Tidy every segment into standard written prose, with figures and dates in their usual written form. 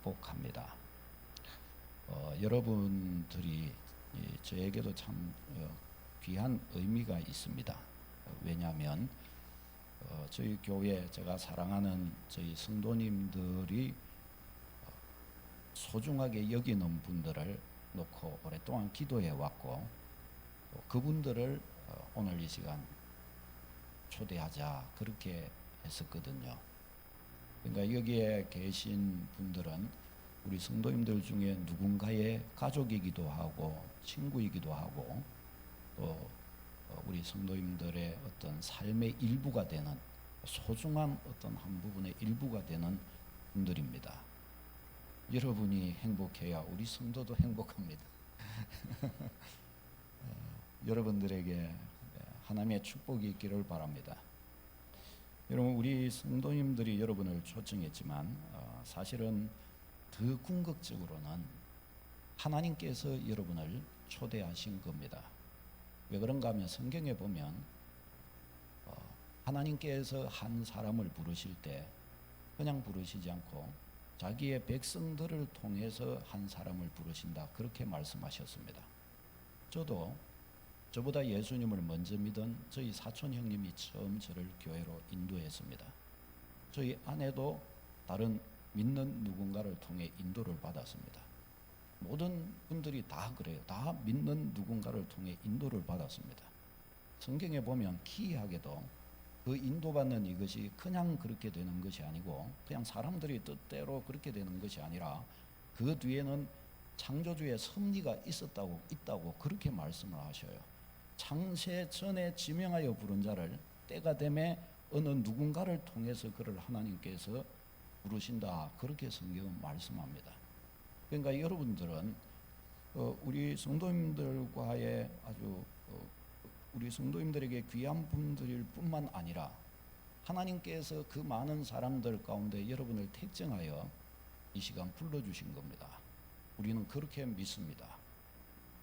축복합니다. 여러분들이 저에게도 참 귀한 의미가 있습니다. 왜냐하면 저희 교회, 제가 사랑하는 저희 성도님들이 소중하게 여기는 분들을 놓고 오랫동안 기도해 왔고, 그분들을 오늘 이 시간 초대하자 그렇게 했었거든요. 그러니까 여기에 계신 분들은 우리 성도님들 중에 누군가의 가족이기도 하고 친구이기도 하고, 또 우리 성도님들의 어떤 삶의 일부가 되는, 소중한 어떤 한 부분의 일부가 되는 분들입니다. 여러분이 행복해야 우리 성도도 행복합니다. 여러분들에게 하나님의 축복이 있기를 바랍니다. 여러분, 우리 성도님들이 여러분을 초청했지만 사실은 더 궁극적으로는 하나님께서 여러분을 초대하신 겁니다. 왜 그런가 하면 성경에 보면 하나님께서 한 사람을 부르실 때 그냥 부르시지 않고 자기의 백성들을 통해서 한 사람을 부르신다, 그렇게 말씀하셨습니다. 저도 저보다 예수님을 먼저 믿은 저희 사촌 형님이 처음 저를 교회로 인도했습니다. 저희 아내도 다른 믿는 누군가를 통해 인도를 받았습니다. 모든 분들이 다 그래요. 다 믿는 누군가를 통해 인도를 받았습니다. 성경에 보면 기이하게도 그 인도받는 이것이 그냥 그렇게 되는 것이 아니고, 그냥 사람들이 뜻대로 그렇게 되는 것이 아니라 그 뒤에는 창조주의 섭리가 있다고 그렇게 말씀을 하셔요. 창세 전에 지명하여 부른 자를 때가 되매 어느 누군가를 통해서 그를 하나님께서 부르신다, 그렇게 성경은 말씀합니다. 그러니까 여러분들은 우리 성도님들과의 아주 우리 성도님들에게 귀한 분들일 뿐만 아니라 하나님께서 그 많은 사람들 가운데 여러분을 택정하여 이 시간 불러주신 겁니다. 우리는 그렇게 믿습니다.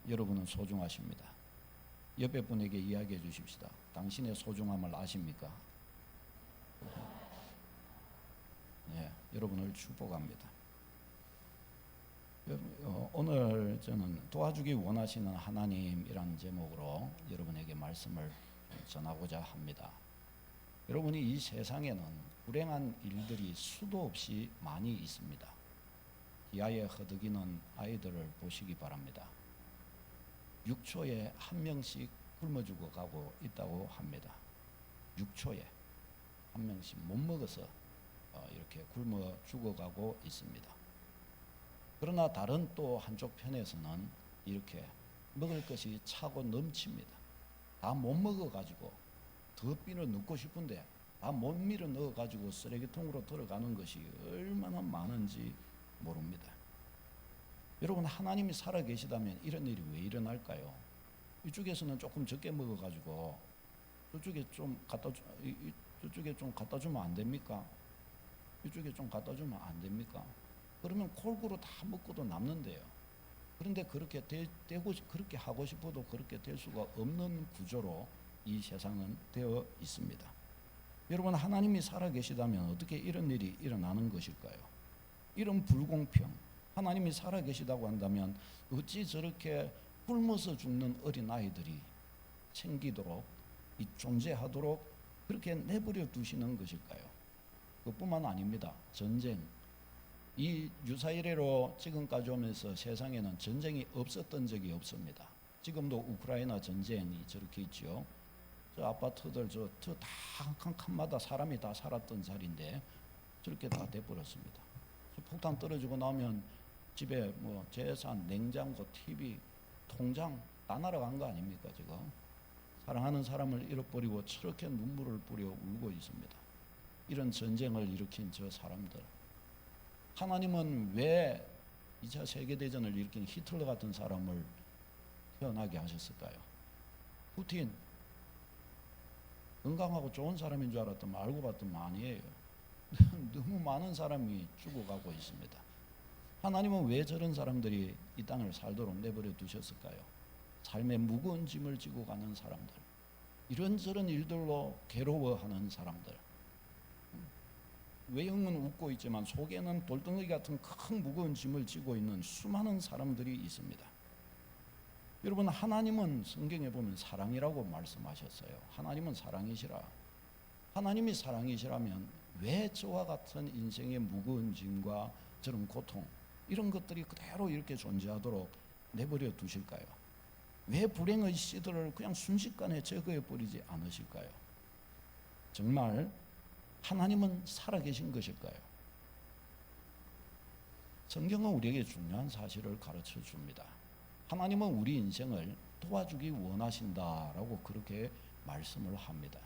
여러분은 소중하십니다. 옆에 분에게 이야기해 주십시다. 당신의 소중함을 아십니까? 네, 여러분을 축복합니다. 오늘 저는 도와주기 원하시는 하나님이라는 제목으로 여러분에게 말씀을 전하고자 합니다. 여러분이 이 세상에는 불행한 일들이 수도 없이 많이 있습니다. 기아에 허덕이는 아이들을 보시기 바랍니다. 6초에 한 명씩 굶어 죽어가고 있다고 합니다. 6초에 한 명씩 못 먹어서 이렇게 굶어 죽어가고 있습니다. 그러나 다른 또 한쪽 편에서는 이렇게 먹을 것이 차고 넘칩니다. 다 못 먹어가지고 더 빌어 넣고 싶은데 다 못 밀어 넣어가지고 쓰레기통으로 들어가는 것이 얼마나 많은지 모릅니다. 여러분, 하나님이 살아계시다면 이런 일이 왜 일어날까요? 이쪽에서는 조금 적게 먹어가지고 저쪽에 좀 갖다 주면 안 됩니까? 이쪽에 좀 갖다 주면 안 됩니까? 그러면 골고루 다 먹고도 남는데요. 그런데 그렇게 그렇게 하고 싶어도 그렇게 될 수가 없는 구조로 이 세상은 되어 있습니다. 여러분, 하나님이 살아계시다면 어떻게 이런 일이 일어나는 것일까요? 이런 불공평, 하나님이 살아계시다고 한다면 어찌 저렇게 굶어서 죽는 어린아이들이 생기도록, 존재하도록 그렇게 내버려 두시는 것일까요? 그뿐만 아닙니다. 전쟁, 이 유사 이래로 지금까지 오면서 세상에는 전쟁이 없었던 적이 없습니다. 지금도 우크라이나 전쟁이 저렇게 있죠. 저 아파트들 다 한 칸마다 사람이 다 살았던 자리인데 저렇게 다 돼버렸습니다. 폭탄 떨어지고 나면 집에 뭐 재산, 냉장고, TV, 통장 다 날아간 거 아닙니까? 지금 사랑하는 사람을 잃어버리고 저렇게 눈물을 뿌려 울고 있습니다. 이런 전쟁을 일으킨 저 사람들, 하나님은 왜 2차 세계대전을 일으킨 히틀러 같은 사람을 태어나게 하셨을까요? 푸틴, 건강하고 좋은 사람인 줄 알았더니 알고 봤더니 아니에요. 너무 많은 사람이 죽어가고 있습니다. 하나님은 왜 저런 사람들이 이 땅을 살도록 내버려 두셨을까요? 삶의 무거운 짐을 지고 가는 사람들, 이런저런 일들로 괴로워하는 사람들, 외형은 웃고 있지만 속에는 돌덩이 같은 큰 무거운 짐을 지고 있는 수많은 사람들이 있습니다. 여러분, 하나님은 성경에 보면 사랑이라고 말씀하셨어요. 하나님은 사랑이시라. 하나님이 사랑이시라면 왜 저와 같은 인생의 무거운 짐과 저런 고통, 이런 것들이 그대로 이렇게 존재하도록 내버려 두실까요? 왜 불행의 씨들을 그냥 순식간에 제거해 버리지 않으실까요? 정말 하나님은 살아계신 것일까요? 성경은 우리에게 중요한 사실을 가르쳐 줍니다. 하나님은 우리 인생을 도와주기 원하신다라고 그렇게 말씀을 합니다.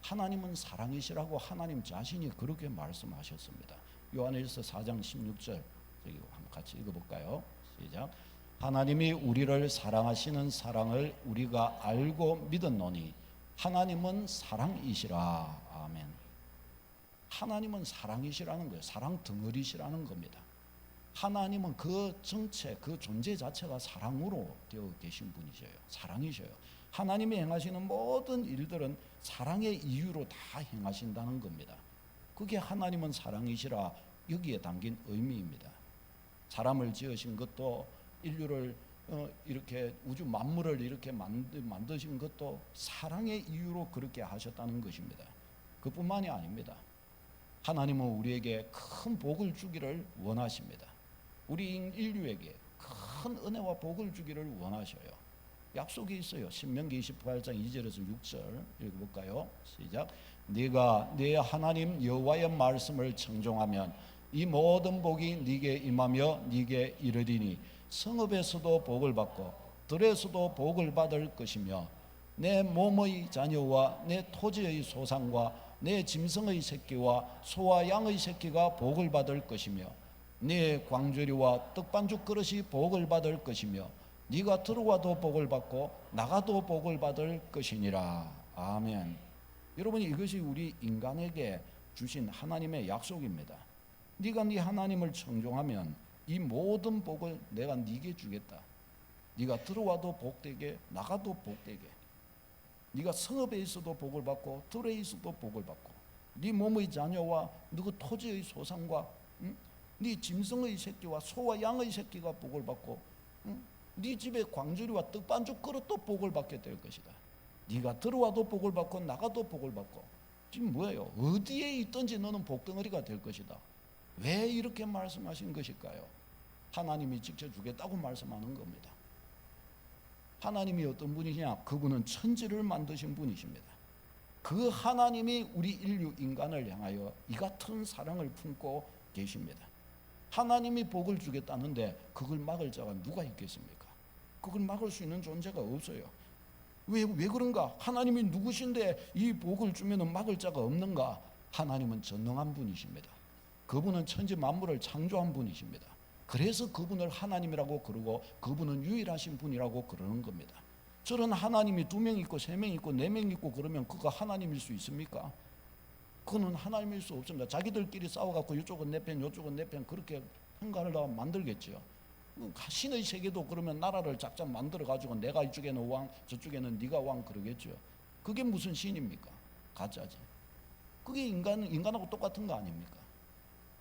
하나님은 사랑이시라고 하나님 자신이 그렇게 말씀하셨습니다. 요한일서 4장 16절 여기 한번 같이 읽어볼까요? 시작. 하나님이 우리를 사랑하시는 사랑을 우리가 알고 믿었노니 하나님은 사랑이시라. 아멘. 하나님은 사랑이시라는 거예요. 사랑 덩어리시라는 겁니다. 하나님은 그 정체, 그 존재 자체가 사랑으로 되어 계신 분이셔요. 사랑이셔요. 하나님이 행하시는 모든 일들은 사랑의 이유로 다 행하신다는 겁니다. 그게 하나님은 사랑이시라 여기에 담긴 의미입니다. 사람을 지으신 것도, 인류를 이렇게 우주 만물을 이렇게 만드신 것도 사랑의 이유로 그렇게 하셨다는 것입니다. 그뿐만이 아닙니다. 하나님은 우리에게 큰 복을 주기를 원하십니다. 우리 인류에게 큰 은혜와 복을 주기를 원하셔요. 약속이 있어요. 신명기 28장 2절에서 6절 읽어볼까요? 시작. 네가 네 하나님 여호와의 말씀을 청종하면 이 모든 복이 네게 임하며 네게 이르리니 성읍에서도 복을 받고 들에서도 복을 받을 것이며 내 몸의 자녀와 내 토지의 소산과 내 짐승의 새끼와 소와 양의 새끼가 복을 받을 것이며 네 광주리와 떡반죽 그릇이 복을 받을 것이며 네가 들어와도 복을 받고 나가도 복을 받을 것이니라. 아멘. 여러분, 이것이 우리 인간에게 주신 하나님의 약속입니다. 네가 네 하나님을 청종하면 이 모든 복을 내가 네게 주겠다. 네가 들어와도 복되게 나가도 복되게. 네가 성읍에 있어도 복을 받고 들에 있어도 복을 받고 네 몸의 자녀와 너그 토지의 소산과 네 짐승의 새끼와 소와 양의 새끼가 복을 받고 네 집에 광주리와 떡반죽 그릇도 복을 받게 될 것이다. 네가 들어와도 복을 받고 나가도 복을 받고. 지금 뭐예요? 어디에 있든지 너는 복덩어리가 될 것이다. 왜 이렇게 말씀하신 것일까요? 하나님이 직접 주겠다고 말씀하는 겁니다. 하나님이 어떤 분이냐? 그분은 천지를 만드신 분이십니다. 그 하나님이 우리 인류 인간을 향하여 이 같은 사랑을 품고 계십니다. 하나님이 복을 주겠다는데 그걸 막을 자가 누가 있겠습니까? 그걸 막을 수 있는 존재가 없어요. 왜 그런가? 하나님이 누구신데 이 복을 주면 막을 자가 없는가? 하나님은 전능한 분이십니다. 그분은 천지 만물을 창조한 분이십니다. 그래서 그분을 하나님이라고 그러고 그분은 유일하신 분이라고 그러는 겁니다. 저런 하나님이 2명 있고 3명 있고 4명 있고 그러면 그가 하나님일 수 있습니까? 그는 하나님일 수 없습니다. 자기들끼리 싸워갖고 이쪽은 내 편 이쪽은 내 편 그렇게 평가를 다 만들겠죠. 신의 세계도 그러면 나라를 작작 만들어가지고 내가 이쪽에는 왕 저쪽에는 네가 왕 그러겠죠. 그게 무슨 신입니까? 가짜지. 그게 인간하고 똑같은 거 아닙니까?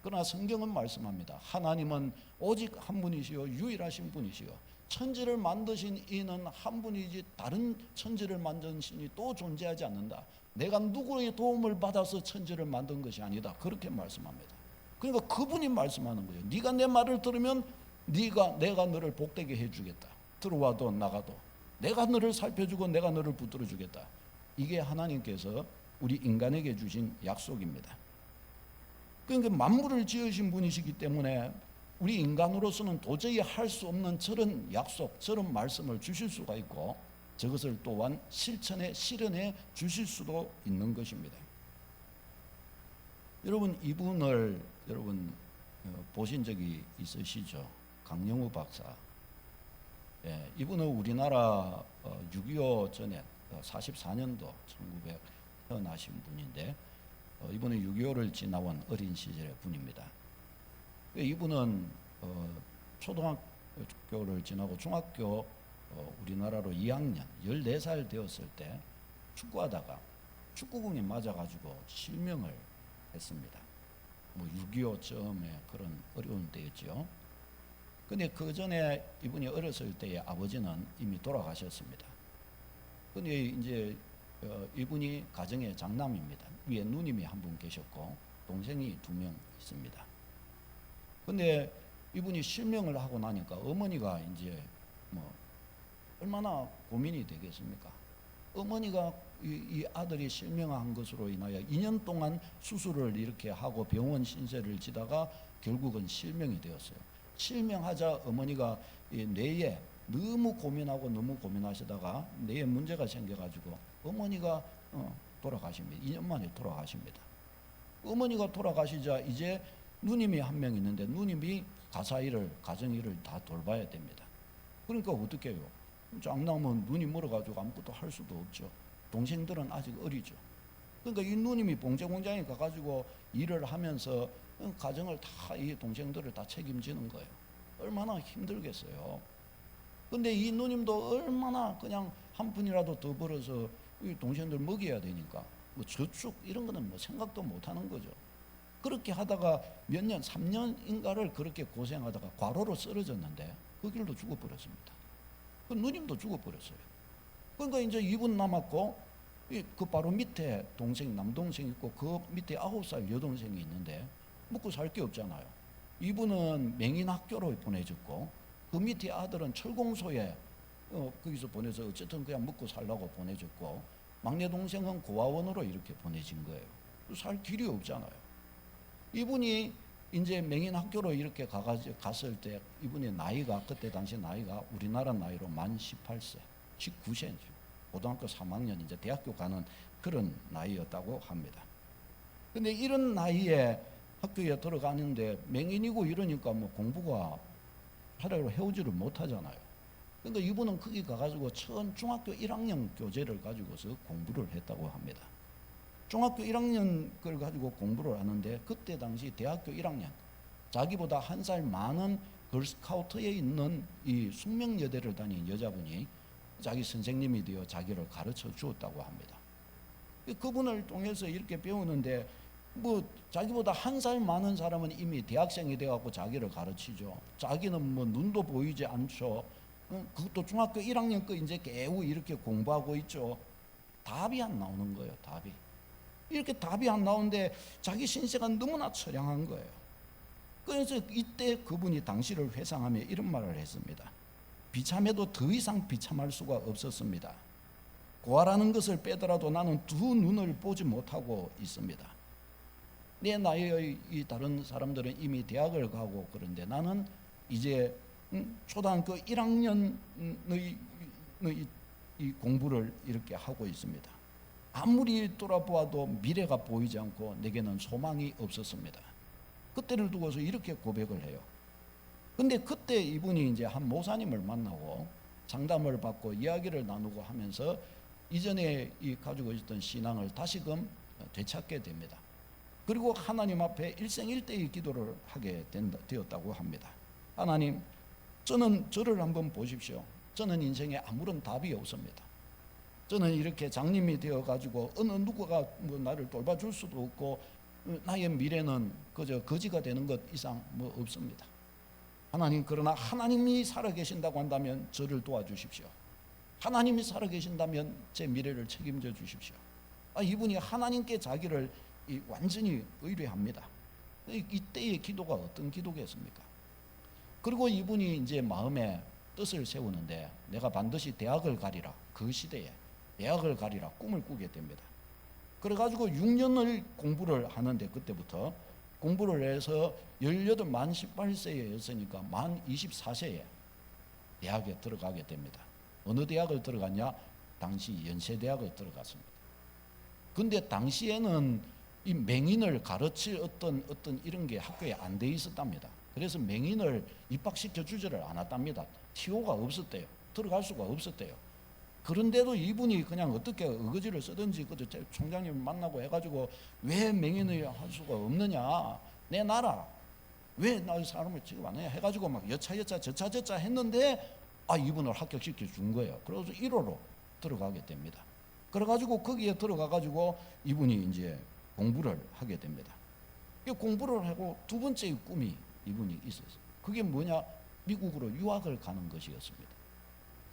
그러나 성경은 말씀합니다. 하나님은 오직 한 분이시요 유일하신 분이시요 천지를 만드신 이는 한 분이지 다른 천지를 만든 신이 또 존재하지 않는다. 내가 누구의 도움을 받아서 천지를 만든 것이 아니다. 그렇게 말씀합니다. 그러니까 그분이 말씀하는 거예요. 네가 내 말을 들으면 내가 너를 복되게 해주겠다. 들어와도 나가도 내가 너를 살펴주고 내가 너를 붙들어 주겠다. 이게 하나님께서 우리 인간에게 주신 약속입니다. 그러니까 만물을 지으신 분이시기 때문에 우리 인간으로서는 도저히 할 수 없는 저런 약속, 저런 말씀을 주실 수가 있고 저것을 또한 실현해 주실 수도 있는 것입니다. 여러분, 이분을 보신 적이 있으시죠? 강영우 박사. 예, 이분은 우리나라 6.25 전에 44년도 1900 태어나신 분인데 이분은 6.25를 지나온 어린 시절의 분입니다. 이분은 초등학교를 지나고 중학교 우리나라로 2학년 14살 되었을 때 축구하다가 축구공에 맞아가지고 실명을 했습니다. 뭐 6.25처음에 그런 어려운 때였죠. 근데 그 전에 이분이 어렸을 때의 아버지는 이미 돌아가셨습니다. 근데 이제 이분이 가정의 장남입니다. 위에 누님이 한 분 계셨고 동생이 2명 있습니다. 근데 이분이 실명을 하고 나니까 어머니가 이제 뭐 얼마나 고민이 되겠습니까? 어머니가 이 아들이 실명한 것으로 인하여 2년 동안 수술을 이렇게 하고 병원 신세를 지다가 결국은 실명이 되었어요. 실명하자 어머니가 이 뇌에 너무 고민하고 너무 고민하시다가 뇌에 문제가 생겨가지고 어머니가 돌아가십니다. 2년 만에 돌아가십니다. 어머니가 돌아가시자 이제 누님이 한 명 있는데 누님이 가사일을 가정일을 다 돌봐야 됩니다. 그러니까 어떻게 해요? 장남은 눈이 멀어가지고 아무것도 할 수도 없죠. 동생들은 아직 어리죠. 그러니까 이 누님이 봉제공장에 가가지고 일을 하면서 가정을 다 이 동생들을 다 책임지는 거예요. 얼마나 힘들겠어요. 근데 이 누님도 얼마나 그냥 한 푼이라도 더 벌어서 이 동생들 먹여야 되니까 뭐 저축 이런 거는 뭐 생각도 못 하는 거죠. 그렇게 하다가 몇 년, 3년인가를 그렇게 고생하다가 과로로 쓰러졌는데 그 길도 죽어버렸습니다. 그 누님도 죽어버렸어요. 그러니까 이제 이분 남았고 그 바로 밑에 동생, 남동생 있고 그 밑에 9살 여동생이 있는데 먹고 살 게 없잖아요. 이분은 맹인학교로 보내졌고 그 밑에 아들은 철공소에 거기서 보내서 어쨌든 그냥 먹고 살라고 보내졌고 막내 동생은 고아원으로 이렇게 보내진 거예요. 살 길이 없잖아요. 이분이 이제 맹인학교로 이렇게 갔을 때 이분의 나이가 그때 당시 나이가 우리나라 나이로 만 18세, 19세죠. 고등학교 3학년 이제 대학교 가는 그런 나이였다고 합니다. 근데 이런 나이에 학교에 들어가는데 맹인이고 이러니까 뭐 공부가 차례로 해오지를 못하잖아요. 그러니까 이분은 거기 가가지고 중학교 1학년 교재를 가지고서 공부를 했다고 합니다. 중학교 1학년 걸 가지고 공부를 하는데 그때 당시 대학교 1학년 자기보다 1살 많은 걸스카우트에 있는 이 숙명여대를 다닌 여자분이 자기 선생님이 되어 자기를 가르쳐 주었다고 합니다. 그분을 통해서 이렇게 배우는데 뭐 자기보다 1살 많은 사람은 이미 대학생이 되어갖고 자기를 가르치죠. 자기는 뭐 눈도 보이지 않죠. 그것도 중학교 1학년 거 이제 겨우 이렇게 공부하고 있죠. 답이 안 나오는 거예요. 답이. 이렇게 답이 안 나오는데 자기 신세가 너무나 처량한 거예요. 그래서 이때 그분이 당시를 회상하며 이런 말을 했습니다. 비참해도 더 이상 비참할 수가 없었습니다. 고아라는 것을 빼더라도 나는 두 눈을 보지 못하고 있습니다. 내 나이의 이 다른 사람들은 이미 대학을 가고 그런데 나는 이제 초등학교 1학년의 이 공부를 이렇게 하고 있습니다. 아무리 돌아보아도 미래가 보이지 않고 내게는 소망이 없었습니다. 그때를 두고서 이렇게 고백을 해요. 근데 그때 이분이 이제 한 모사님을 만나고 상담을 받고 이야기를 나누고 하면서 이전에 이 가지고 있었던 신앙을 다시금 되찾게 됩니다. 그리고 하나님 앞에 일생일대의 기도를 하게 되었다고 합니다. 하나님, 저를 한번 보십시오. 저는 인생에 아무런 답이 없습니다. 저는 이렇게 장님이 되어가지고 어느 누구가 뭐 나를 돌봐줄 수도 없고 나의 미래는 그저 거지가 되는 것 이상 뭐 없습니다. 하나님, 그러나 하나님이 살아계신다고 한다면 저를 도와주십시오. 하나님이 살아계신다면 제 미래를 책임져 주십시오. 이분이 하나님께 자기를 완전히 의뢰합니다. 이때의 기도가 어떤 기도겠습니까? 그리고 이분이 이제 마음에 뜻을 세우는데 내가 반드시 대학을 가리라. 그 시대에 대학을 가리라 꿈을 꾸게 됩니다. 그래가지고 6년을 공부를 하는데 그때부터 공부를 해서 18만 18세였으니까 만 24세에 대학에 들어가게 됩니다. 어느 대학을 들어갔냐? 당시 연세대학을 들어갔습니다. 근데 당시에는 이 맹인을 가르칠 어떤 이런 게 학교에 안 돼 있었답니다. 그래서 맹인을 입학시켜 주지를 않았답니다. TO가 없었대요. 들어갈 수가 없었대요. 그런데도 이분이 그냥 어떻게 어거지를 쓰든지 그 총장님 만나고 해가지고 왜 맹인을 할 수가 없느냐, 내 나라 왜 나 사람을 지금 안 해 해가지고 막 여차 저차 했는데 이분을 합격시켜 준 거예요. 그래서 1호로 들어가게 됩니다. 그래가지고 거기에 들어가가지고 이분이 이제 공부를 하게 됩니다. 공부를 하고 두 번째 꿈이 이분이 있었어요. 그게 뭐냐? 미국으로 유학을 가는 것이었습니다.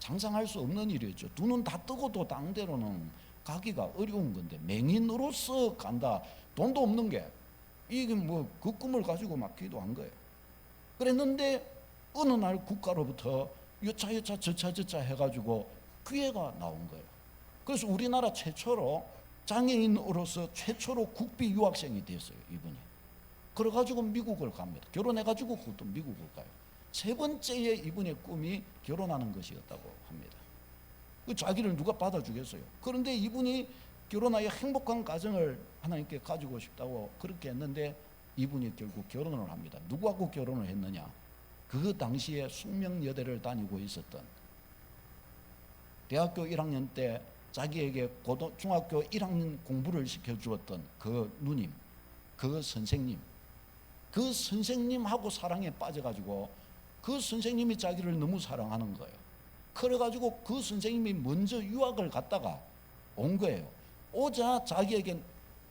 상상할 수 없는 일이었죠. 두 눈 다 뜨고도 당대로는 가기가 어려운 건데 맹인으로서 간다. 돈도 없는 게 이게 뭐 그 꿈을 가지고 막 기도한 거예요. 그랬는데 어느 날 국가로부터 여차 저차 해가지고 기회가 나온 거예요. 그래서 우리나라 최초로 장애인으로서 최초로 국비 유학생이 됐어요, 이분이. 그래가지고 미국을 갑니다. 결혼해가지고 그것도 미국을 가요. 세 번째에 이분의 꿈이 결혼하는 것이었다고 합니다. 그 자기를 누가 받아주겠어요. 그런데 이분이 결혼하여 행복한 가정을 하나님께 가지고 싶다고 그렇게 했는데 이분이 결국 결혼을 합니다. 누구하고 결혼을 했느냐? 그 당시에 숙명여대를 다니고 있었던 대학교 1학년 때 자기에게 중학교 1학년 공부를 시켜주었던 그 누님, 그 선생님하고 사랑에 빠져가지고 그 선생님이 자기를 너무 사랑하는 거예요. 그래가지고 그 선생님이 먼저 유학을 갔다가 온 거예요. 오자 자기에게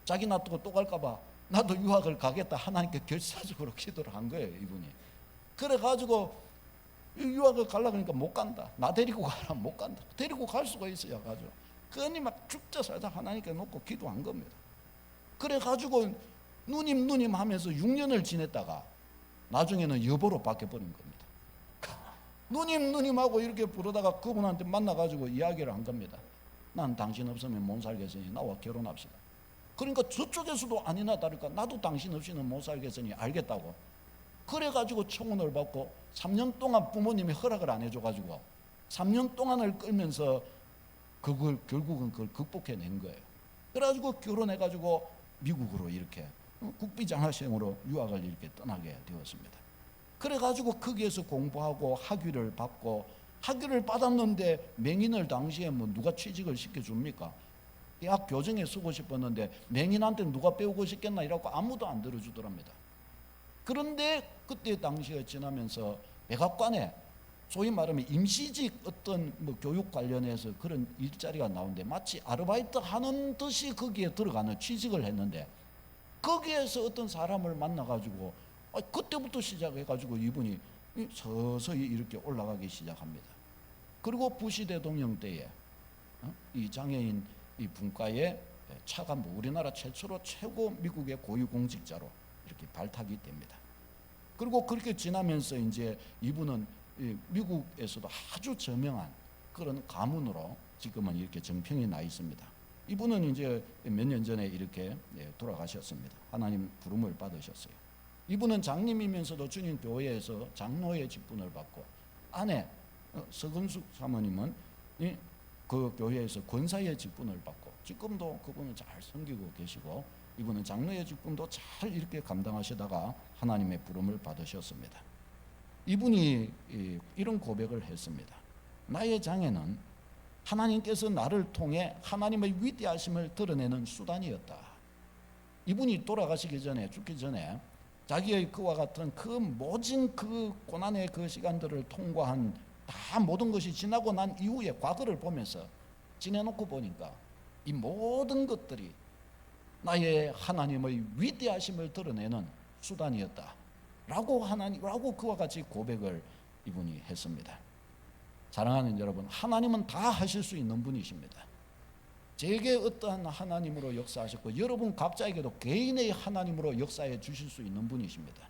자기 놔두고 또 갈까봐 나도 유학을 가겠다 하나님께 결사적으로 기도를 한 거예요, 이분이. 그래가지고 유학을 가려고 하니까 못 간다. 나 데리고 가라. 못 간다. 데리고 갈 수가 있어요. 가지고 그니 막 죽자 살다 하나님께 놓고 기도한 겁니다. 그래가지고 누님 하면서 6년을 지냈다가 나중에는 여보로 바뀌어버린 겁니다. 누님하고 이렇게 부르다가 그분한테 만나가지고 이야기를 한 겁니다. 난 당신 없으면 못 살겠으니 나와 결혼합시다. 그러니까 저쪽에서도 아니나 다를까 나도 당신 없이는 못 살겠으니 알겠다고. 그래가지고 청혼을 받고 3년 동안 부모님이 허락을 안 해줘가지고 3년 동안을 끌면서 그걸 결국은 그걸 극복해낸 거예요. 그래가지고 결혼해가지고 미국으로 이렇게 국비장학생으로 유학을 이렇게 떠나게 되었습니다. 그래가지고 거기에서 공부하고 학위를 받고 학위를 받았는데 맹인을 당시에 뭐 누가 취직을 시켜줍니까? 대학 교정에 쓰고 싶었는데 맹인한테 누가 배우고 싶겠나 이라고 아무도 안 들어주더랍니다. 그런데 그때 당시가 지나면서 백악관에 소위 말하면 임시직 어떤 뭐 교육 관련해서 그런 일자리가 나오는데 마치 아르바이트 하는 듯이 거기에 들어가는 취직을 했는데 거기에서 어떤 사람을 만나가지고 그때부터 시작해가지고 이분이 서서히 이렇게 올라가기 시작합니다. 그리고 부시 대통령 때에 이 장애인 이 분과의 차관보 우리나라 최초로 최고 미국의 고위공직자로 이렇게 발탁이 됩니다. 그리고 그렇게 지나면서 이제 이분은 미국에서도 아주 저명한 그런 가문으로 지금은 이렇게 정평이 나 있습니다. 이분은 이제 몇 년 전에 이렇게 돌아가셨습니다. 하나님 부름을 받으셨어요. 이분은 장님이면서도 주님 교회에서 장로의 직분을 받고 아내 서건숙 사모님은 그 교회에서 권사의 직분을 받고 지금도 그분은 잘 섬기고 계시고 이분은 장로의 직분도 잘 이렇게 감당하시다가 하나님의 부름을 받으셨습니다. 이분이 이런 고백을 했습니다. 나의 장애는 하나님께서 나를 통해 하나님의 위대하심을 드러내는 수단이었다. 이분이 돌아가시기 전에 죽기 전에 자기의 그와 같은 그 모진 그 고난의 그 시간들을 통과한 다 모든 것이 지나고 난 이후에 과거를 보면서 지내놓고 보니까 이 모든 것들이 나의 하나님의 위대하심을 드러내는 수단이었다. 라고 그와 같이 고백을 이분이 했습니다. 사랑하는 여러분, 하나님은 다 하실 수 있는 분이십니다. 제게 어떠한 하나님으로 역사하셨고 여러분 각자에게도 개인의 하나님으로 역사해 주실 수 있는 분이십니다.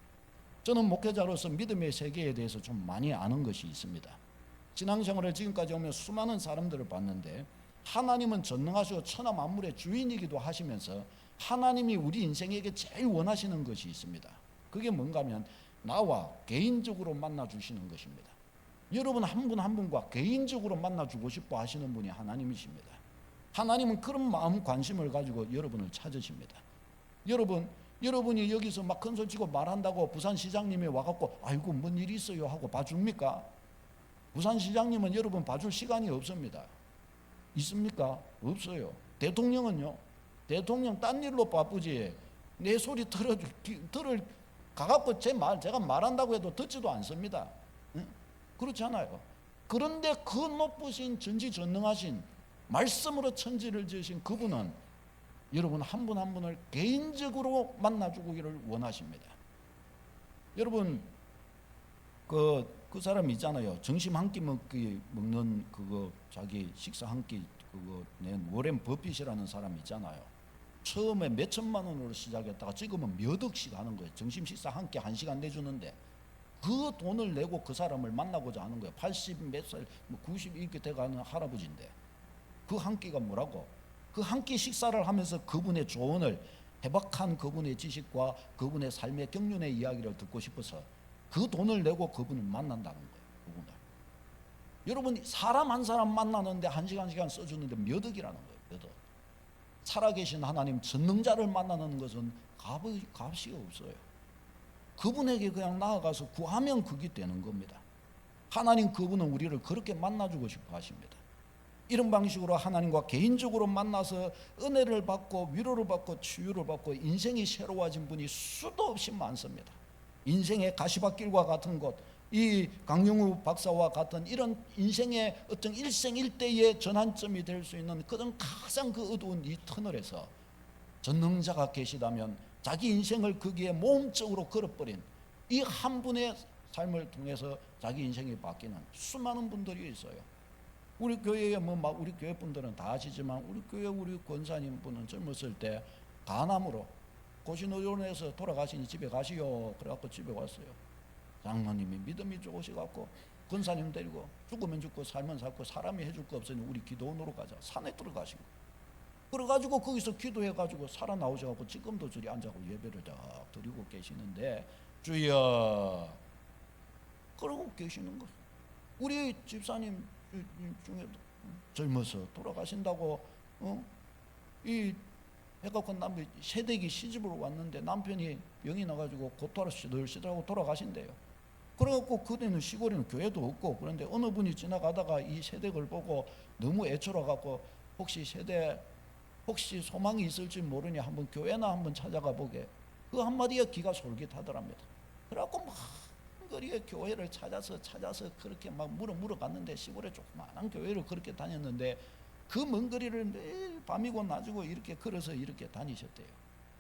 저는 목회자로서 믿음의 세계에 대해서 좀 많이 아는 것이 있습니다. 신앙생활을 지금까지 오면 수많은 사람들을 봤는데 하나님은 전능하시고 천하 만물의 주인이기도 하시면서 하나님이 우리 인생에게 제일 원하시는 것이 있습니다. 그게 뭔가 하면 나와 개인적으로 만나주시는 것입니다. 여러분 한 분 한 분과 개인적으로 만나주고 싶어 하시는 분이 하나님이십니다. 하나님은 그런 마음 관심을 가지고 여러분을 찾으십니다. 여러분이 여기서 막 큰 소리 치고 말한다고 부산시장님이 와갖고 아이고 뭔 일이 있어요 하고 봐줍니까? 부산시장님은 여러분 봐줄 시간이 없습니다. 있습니까? 없어요. 대통령은요? 대통령 딴 일로 바쁘지 내 소리 들을 가갖고 제가 말한다고 해도 듣지도 않습니다. 응? 그렇잖아요. 그런데 그 높으신 전지전능하신 말씀으로 천지를 지으신 그분은 여러분 한 분 한 분을 개인적으로 만나주기를 원하십니다. 여러분 그 사람 있잖아요. 점심 한 끼 먹는 그거 자기 식사 한 끼 그거 낸 워렌 버핏이라는 사람 있잖아요. 처음에 몇 천만 원으로 시작했다가 지금은 몇 억씩 하는 거예요. 점심 식사 한 끼 1시간 내주는데 그 돈을 내고 그 사람을 만나고자 하는 거예요. 80 몇 살, 90 이렇게 돼가는 할아버지인데 그 한 끼가 뭐라고? 그 한 끼 식사를 하면서 그분의 조언을, 해박한 그분의 지식과 그분의 삶의 경륜의 이야기를 듣고 싶어서 그 돈을 내고 그분을 만난다는 거예요. 그분을. 여러분 사람 한 사람 만나는데 1시간 써주는데 몇 억이라는 거예요. 몇 억. 살아계신 하나님 전능자를 만나는 것은 값이 없어요. 그분에게 그냥 나아가서 구하면 그게 되는 겁니다. 하나님 그분은 우리를 그렇게 만나주고 싶어 하십니다. 이런 방식으로 하나님과 개인적으로 만나서 은혜를 받고 위로를 받고 치유를 받고 인생이 새로워진 분이 수도 없이 많습니다. 인생의 가시밭길과 같은 곳, 이 강영우 박사와 같은 이런 인생의 어떤 일생일대의 전환점이 될 수 있는 그런 가장 그 어두운 이 터널에서 전능자가 계시다면 자기 인생을 거기에 모험적으로 걸어버린 이 한 분의 삶을 통해서 자기 인생이 바뀌는 수많은 분들이 있어요. 우리 교회에 우리 교회 분들은 다 아시지만 우리 교회 우리 권사님 분은 젊었을 때 간암으로 고신의원에서 돌아가시니 집에 가시오. 그래갖고 집에 왔어요. 장로님이 믿음이 좋으셔갖고 권사님 데리고 죽으면 죽고 살면 살고 사람이 해줄 거 없으니 우리 기도원으로 가자. 산에 들어가신 거예요. 그래가지고 거기서 기도해가지고 살아나오셔갖고 지금도 저리 앉아고 예배를 다 드리고 계시는데 주여 그러고 계시는 거예요. 우리 집사님 중에 젊어서 돌아가신다고 이 해갖고 남편 새댁이 시집을 왔는데 남편이 병이 나가지고 고토로 시들시들하고 돌아가신대요. 그래갖고 그때는 시골에는 교회도 없고 그런데 어느 분이 지나가다가 이 새댁을 보고 너무 애처로갖고 혹시 소망이 있을지 모르니 한번 교회나 한번 찾아가 보게. 그 한마디에 기가 솔깃하더랍니다. 그래갖고 막 거리에 교회를 찾아서 그렇게 막 물어갔는데 시골에 조그마한 교회를 그렇게 다녔는데 그 먼 거리를 매일 밤이고 낮이고 이렇게 걸어서 이렇게 다니셨대요.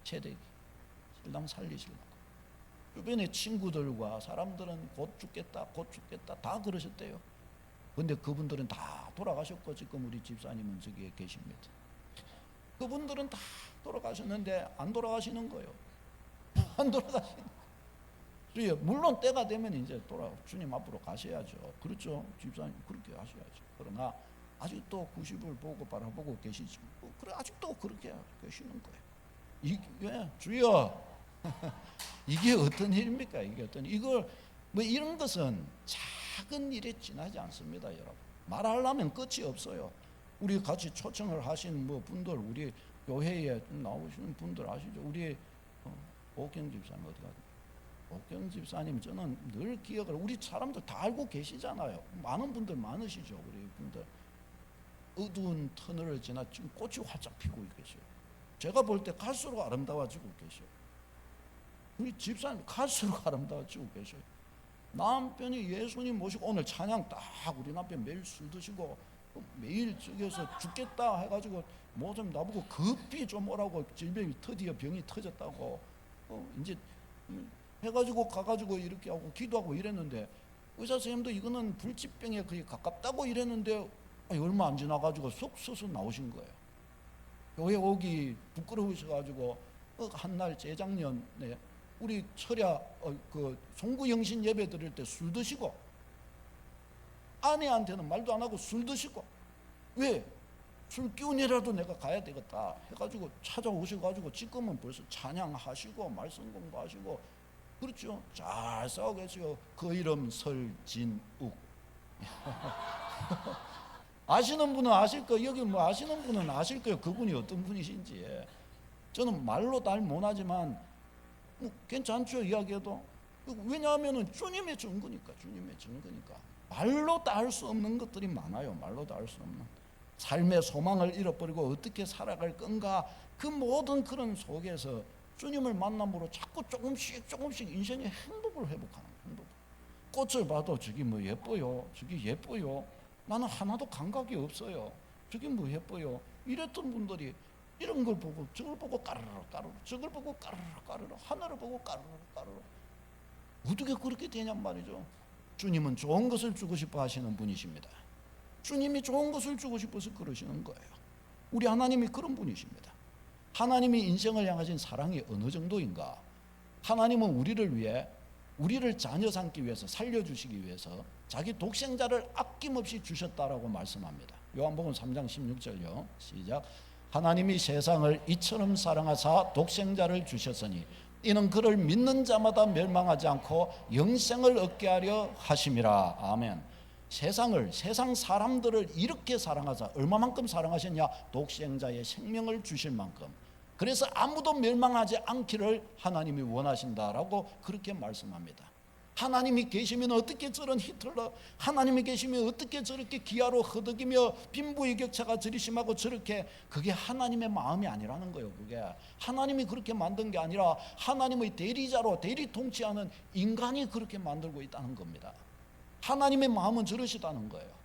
새댁이 신랑 살리시려고. 주변의 친구들과 사람들은 곧 죽겠다 다 그러셨대요. 근데 그분들은 다 돌아가셨고 지금 우리 집사님은 저기에 계십니다. 그분들은 다 돌아가셨는데 안 돌아가시는 거예요. 안 돌아가시는. 물론 때가 되면 이제 주님 앞으로 가셔야죠. 그렇죠. 집사님 그렇게 하셔야죠. 그러나 아직도 90을 보고 바라보고 계시지. 그래 아직도 그렇게 계시는 거예요. 이게 주여 이게 어떤 일입니까? 이걸 이런 것은 작은 일에 지나지 않습니다, 여러분. 말하려면 끝이 없어요. 우리 같이 초청을 하신 분들, 우리 교회에 나오시는 분들 아시죠? 우리 오경 집사님 어디 가세요? 오경 집사님 저는 늘 기억을, 우리 사람들 다 알고 계시잖아요. 많은 분들 많으시죠, 우리 분들. 어두운 터널을 지나 지금 꽃이 활짝 피고 계셔요. 제가 볼 때 갈수록 아름다워지고 계셔요. 우리 집사님 갈수록 아름다워지고 계셔요. 남편이 예수님 모시고 오늘 찬양 딱 우리 남편 매일 술 드시고 매일 저기서 죽겠다 해가지고 뭐 좀 나보고 급히 좀 오라고 질병이 드디어 병이 터졌다고 이제 해가지고 가가지고 이렇게 하고 기도하고 이랬는데 의사 선생님도 이거는 불치병에 거의 가깝다고 이랬는데 얼마 안 지나가지고 속 서서 나오신 거예요. 교회 오기 부끄러우셔가지고 한날 재작년에 우리 철야 그 송구영신 예배 드릴 때 술 드시고 아내한테는 말도 안 하고 술 드시고 왜? 술 기운이라도 내가 가야 되겠다 해가지고 찾아오셔가지고 지금은 벌써 찬양하시고 말씀 공부하시고 그렇죠. 잘 싸우고 계세요. 그 이름 설진욱. 아시는 분은 아실 거예요. 여기 아시는 분은 아실 거예요. 그분이 어떤 분이신지. 저는 말로 다 못하지만 괜찮죠, 이야기해도. 왜냐하면 주님의 증거니까. 말로 다 할 수 없는 것들이 많아요. 말로 다 할 수 없는 삶의 소망을 잃어버리고 어떻게 살아갈 건가, 그 모든 그런 속에서 주님을 만남으로 자꾸 조금씩 인생의 행복을 회복하는 행복. 꽃을 봐도 저기 예뻐요, 저기 예뻐요. 나는 하나도 감각이 없어요. 저기 예뻐요. 이랬던 분들이 이런 걸 보고 저걸 보고 까르르 까르르, 저걸 보고 까르르 까르르, 하늘을 보고 까르르 까르르. 어떻게 그렇게 되냔 말이죠. 주님은 좋은 것을 주고 싶어 하시는 분이십니다. 주님이 좋은 것을 주고 싶어서 그러시는 거예요. 우리 하나님이 그런 분이십니다. 하나님이 인생을 향하신 사랑이 어느 정도인가? 하나님은 우리를 위해, 우리를 자녀 삼기 위해서, 살려주시기 위해서 자기 독생자를 아낌없이 주셨다라고 말씀합니다. 요한복음 3장 16절요. 시작. 하나님이 세상을 이처럼 사랑하사 독생자를 주셨으니 이는 그를 믿는 자마다 멸망하지 않고 영생을 얻게 하려 하심이라. 아멘. 세상 사람들을 이렇게 사랑하사, 얼마만큼 사랑하셨냐? 독생자의 생명을 주실 만큼. 그래서 아무도 멸망하지 않기를 하나님이 원하신다라고 그렇게 말씀합니다. 하나님이 계시면 어떻게 저런 히틀러, 하나님이 계시면 어떻게 저렇게 기아로 허덕이며 빈부의격차가 저리 심하고 저렇게, 그게 하나님의 마음이 아니라는 거예요. 그게 하나님이 그렇게 만든 게 아니라 하나님의 대리자로 대리 통치하는 인간이 그렇게 만들고 있다는 겁니다. 하나님의 마음은 저러시다는 거예요.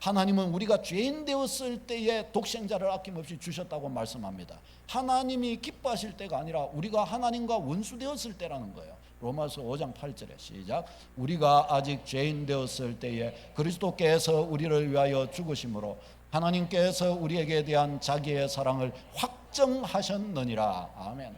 하나님은 우리가 죄인 되었을 때에 독생자를 아낌없이 주셨다고 말씀합니다. 하나님이 기뻐하실 때가 아니라 우리가 하나님과 원수 되었을 때라는 거예요. 로마서 5장 8절에 시작. 우리가 아직 죄인 되었을 때에 그리스도께서 우리를 위하여 죽으심으로 하나님께서 우리에게 대한 자기의 사랑을 확정하셨느니라. 아멘.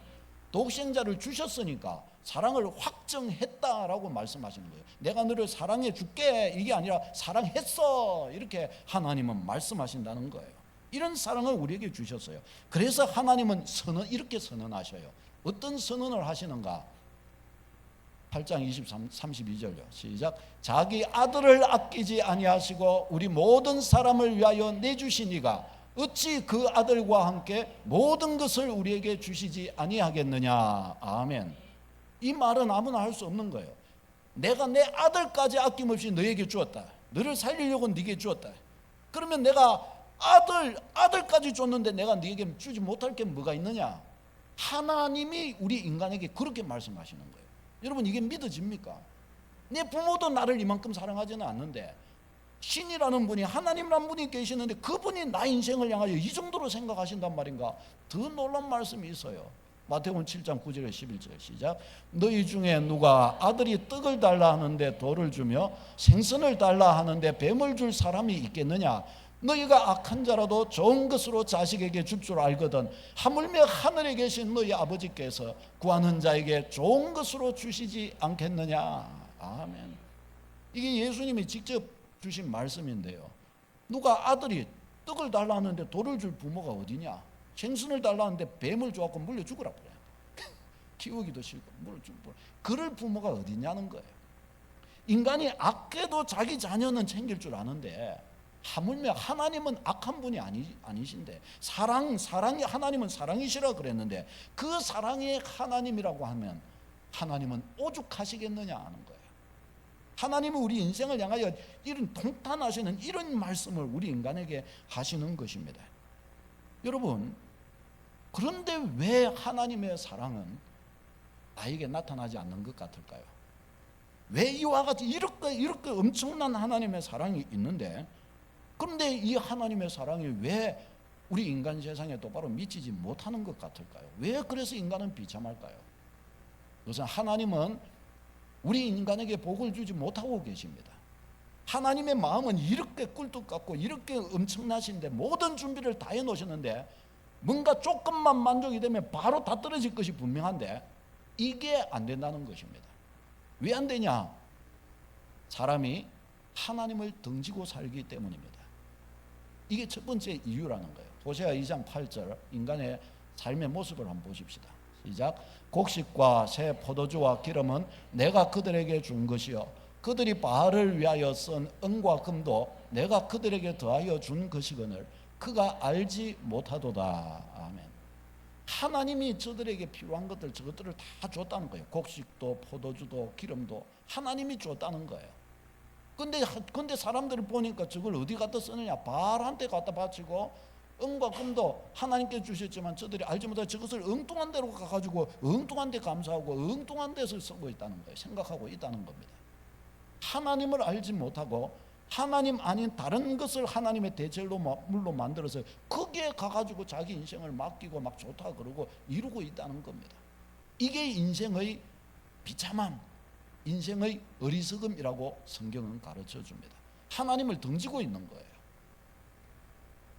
독생자를 주셨으니까 사랑을 확정했다라고 말씀하시는 거예요. 내가 너를 사랑해 줄게, 이게 아니라 사랑했어, 이렇게 하나님은 말씀하신다는 거예요. 이런 사랑을 우리에게 주셨어요. 그래서 하나님은 이렇게 선언하셔요. 어떤 선언을 하시는가? 8장 32절요. 시작. 자기 아들을 아끼지 아니하시고 우리 모든 사람을 위하여 내주신 이가 어찌 그 아들과 함께 모든 것을 우리에게 주시지 아니하겠느냐. 아멘. 이 말은 아무나 할 수 없는 거예요. 내가 내 아들까지 아낌없이 너에게 주었다. 너를 살리려고 네게 주었다. 그러면 내가 아들까지 줬는데 내가 네게 주지 못할 게 뭐가 있느냐? 하나님이 우리 인간에게 그렇게 말씀하시는 거예요. 여러분, 이게 믿어집니까? 내 부모도 나를 이만큼 사랑하지는 않는데 신이라는 분이, 하나님이라는 분이 계시는데 그분이 나 인생을 향하여 이 정도로 생각하신단 말인가? 더 놀라운 말씀이 있어요. 마태복음 7장 9절에 11절 시작. 너희 중에 누가 아들이 떡을 달라 하는데 돌을 주며 생선을 달라 하는데 뱀을 줄 사람이 있겠느냐? 너희가 악한 자라도 좋은 것으로 자식에게 줄 줄 알거든 하물며 하늘에 계신 너희 아버지께서 구하는 자에게 좋은 것으로 주시지 않겠느냐. 아멘. 이게 예수님이 직접 주신 말씀인데요. 누가 아들이 떡을 달라 하는데 돌을 줄 부모가 어디냐? 생선을 달라 하는데 뱀을 줘갖고 물려 죽으라 그래. 키우기도 싫고 물려 죽으라. 그럴 부모가 어디냐는 거예요. 인간이 악해도 자기 자녀는 챙길 줄 아는데 하물며 하나님은 악한 분이 아니신데 사랑이 하나님은 사랑이시라 그랬는데 그 사랑이 하나님이라고 하면 하나님은 오죽하시겠느냐 하는 거예요. 하나님은 우리 인생을 향하여 이런 통탄하시는 이런 말씀을 우리 인간에게 하시는 것입니다. 여러분, 그런데 왜 하나님의 사랑은 나에게 나타나지 않는 것 같을까요? 왜 이와 같이 이렇게 엄청난 하나님의 사랑이 있는데, 그런데 이 하나님의 사랑이 왜 우리 인간 세상에 똑바로 미치지 못하는 것 같을까요? 왜 그래서 인간은 비참할까요? 그것은 하나님은 우리 인간에게 복을 주지 못하고 계십니다. 하나님의 마음은 이렇게 꿀뚝 같고 이렇게 엄청나신데 모든 준비를 다 해놓으셨는데 뭔가 조금만 만족이 되면 바로 다 떨어질 것이 분명한데 이게 안 된다는 것입니다. 왜 안 되냐? 사람이 하나님을 등지고 살기 때문입니다. 이게 첫 번째 이유라는 거예요. 호세아 2장 8절 인간의 삶의 모습을 한번 보십시다. 시작. 곡식과 새 포도주와 기름은 내가 그들에게 준 것이요 그들이 바알을 위하여 쓴 은과 금도 내가 그들에게 더하여 준 것이거늘 그가 알지 못하도다. 아멘. 하나님이 저들에게 필요한 것들 저것들을 다 줬다는 거예요. 곡식도 포도주도 기름도 하나님이 줬다는 거예요. 근데 사람들을 보니까 저걸 어디 갖다 쓰느냐? 바알한테 갖다 바치고 은과 금도 하나님께 주셨지만 저들이 알지 못하고 저것을 엉뚱한 데로 가가지고 엉뚱한 데 감사하고 엉뚱한 데서 쓰고 있다는 거예요. 생각하고 있다는 겁니다. 하나님을 알지 못하고 하나님 아닌 다른 것을 하나님의 대체로 물로 만들어서 거기에 가가지고 자기 인생을 맡기고 막 좋다 그러고 이루고 있다는 겁니다. 이게 인생의 비참함, 인생의 어리석음이라고 성경은 가르쳐 줍니다. 하나님을 등지고 있는 거예요.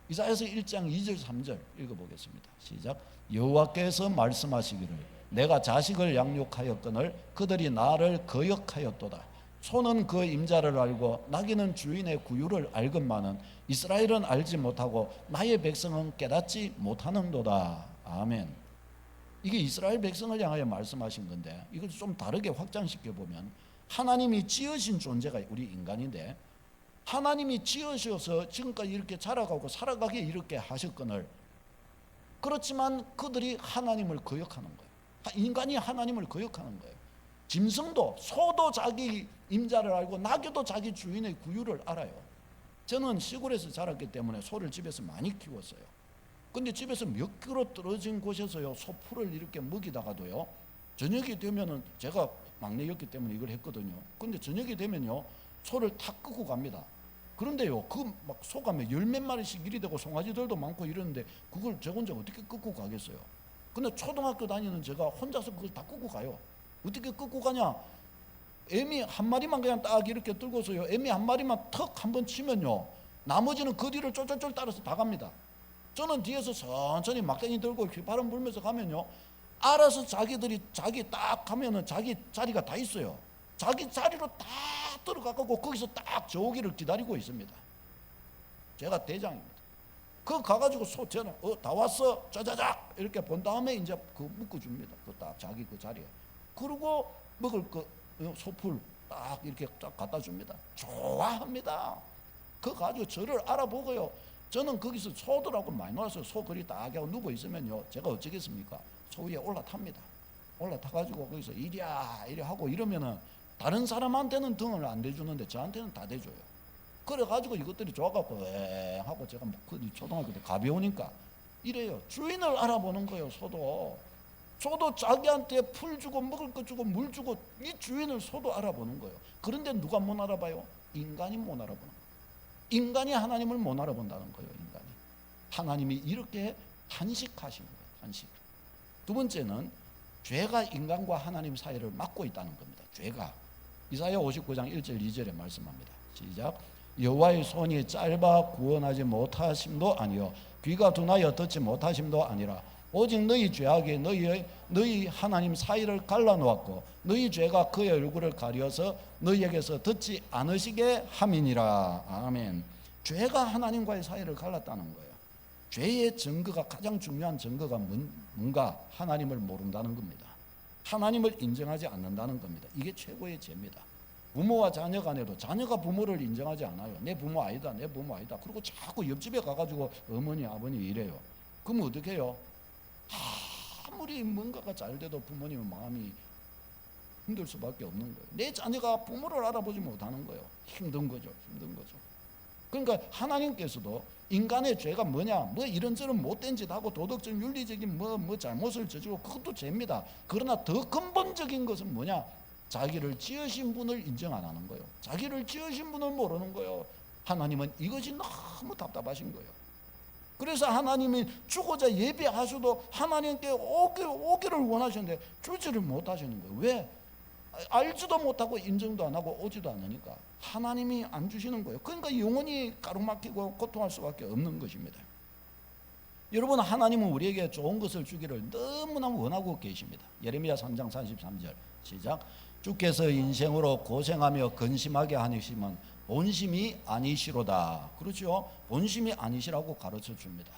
이사야서 1장 2절 3절 읽어보겠습니다. 시작. 여호와께서 말씀하시기를 내가 자식을 양육하였거늘 그들이 나를 거역하였도다. 소는 그 임자를 알고 나귀는 주인의 구유를 알건만은 이스라엘은 알지 못하고 나의 백성은 깨닫지 못하는도다. 아멘. 이게 이스라엘 백성을 향하여 말씀하신 건데 이걸 좀 다르게 확장시켜 보면 하나님이 지으신 존재가 우리 인간인데 하나님이 지으셔서 지금까지 이렇게 자라가고 살아가게 이렇게 하셨거늘 그렇지만 그들이 하나님을 거역하는 거예요. 인간이 하나님을 거역하는 거예요. 짐승도 소도 자기 임자를 알고 나귀도 자기 주인의 구유를 알아요. 저는 시골에서 자랐기 때문에 소를 집에서 많이 키웠어요. 근데 집에서 몇 킬로 떨어진 곳에서요 소풀을 이렇게 먹이다가도요 저녁이 되면은 제가 막내였기 때문에 이걸 했거든요. 근데 저녁이 되면요 소를 탁 끄고 갑니다. 그런데요 그 막 소가 열 몇 마리씩 일이 되고 송아지들도 많고 이러는데 그걸 저 혼자 어떻게 끄고 가겠어요? 근데 초등학교 다니는 제가 혼자서 그걸 다 끄고 가요. 어떻게 끄고 가냐? 애미 한 마리만 그냥 딱 이렇게 들고서요 애미 한 마리만 턱 한번 치면요 나머지는 그 뒤를 쫄쫄쫄 따라서 다 갑니다. 저는 뒤에서 천천히 막대기 들고 휘바람 불면서 가면요 알아서 자기들이 자기 딱 가면은 자기 자리가 다 있어요. 자기 자리로 딱 들어가고 거기서 딱 저 오기를 기다리고 있습니다. 제가 대장입니다. 그 가가지고 소 저는 다 왔어 짜자작 이렇게 본 다음에 이제 그 묶어줍니다. 그 딱 자기 그 자리에. 그리고 먹을 그 소풀 딱 이렇게 딱 갖다 줍니다. 좋아합니다. 그 가지고 저를 알아보고요. 저는 거기서 소들하고 많이 놀았어요. 소 그리 딱 하고 누워 있으면요. 제가 어쩌겠습니까? 소 위에 올라탑니다. 올라타가지고 거기서 이리야 이리 하고 이러면은 다른 사람한테는 등을 안 대주는데 저한테는 다 대줘요. 그래가지고 이것들이 좋아갖고 에 하고 제가 초등학교 때 가벼우니까 이래요. 주인을 알아보는 거예요. 소도 자기한테 풀 주고 먹을 거 주고 물 주고 이 주인을 소도 알아보는 거예요. 그런데 누가 못 알아봐요? 인간이 못 알아보는 거예요. 인간이 하나님을 못 알아본다는 거예요. 인간이 하나님이 이렇게 탄식하신 거예요. 탄식. 두 번째는 죄가 인간과 하나님 사이를 막고 있다는 겁니다. 죄가 이사야 59장 1절 2절에 말씀합니다. 시작. 여호와의 손이 짧아 구원하지 못하심도 아니요 귀가 둔하여 듣지 못하심도 아니라 오직 너희 죄악이 너희 하나님 사이를 갈라놓았고 너희 죄가 그의 얼굴을 가려서 너희에게서 듣지 않으시게 함이니라. 아멘. 죄가 하나님과의 사이를 갈랐다는 거예요. 죄의 증거가 가장 중요한 증거가 뭔가 하나님을 모른다는 겁니다. 하나님을 인정하지 않는다는 겁니다. 이게 최고의 죄입니다. 부모와 자녀 간에도 자녀가 부모를 인정하지 않아요. 내 부모 아니다 내 부모 아니다. 그리고 자꾸 옆집에 가가지고 어머니 아버님 이래요. 그럼 어떻게 해요? 아무리 뭔가가 잘 돼도 부모님의 마음이 힘들 수밖에 없는 거예요. 내 자녀가 부모를 알아보지 못하는 거예요. 힘든 거죠. 그러니까 하나님께서도 인간의 죄가 뭐냐 뭐 이런저런 못된 짓 하고 도덕적 윤리적인 뭐 잘못을 저지르고 그것도 죄입니다. 그러나 더 근본적인 것은 뭐냐 자기를 지으신 분을 인정 안 하는 거예요. 자기를 지으신 분을 모르는 거예요. 하나님은 이것이 너무 답답하신 거예요. 그래서 하나님이 주고자 예배하셔도 하나님께 오기를 원하셨는데 주지를 못하시는 거예요. 왜? 알지도 못하고 인정도 안 하고 오지도 않으니까 하나님이 안 주시는 거예요. 그러니까 영원히 가로막히고 고통할 수밖에 없는 것입니다. 여러분 하나님은 우리에게 좋은 것을 주기를 너무나 원하고 계십니다. 예레미야 3장 33절 시작. 주께서 인생으로 고생하며 근심하게 하시면 본심이 아니시로다. 그렇죠? 본심이 아니시라고 가르쳐 줍니다.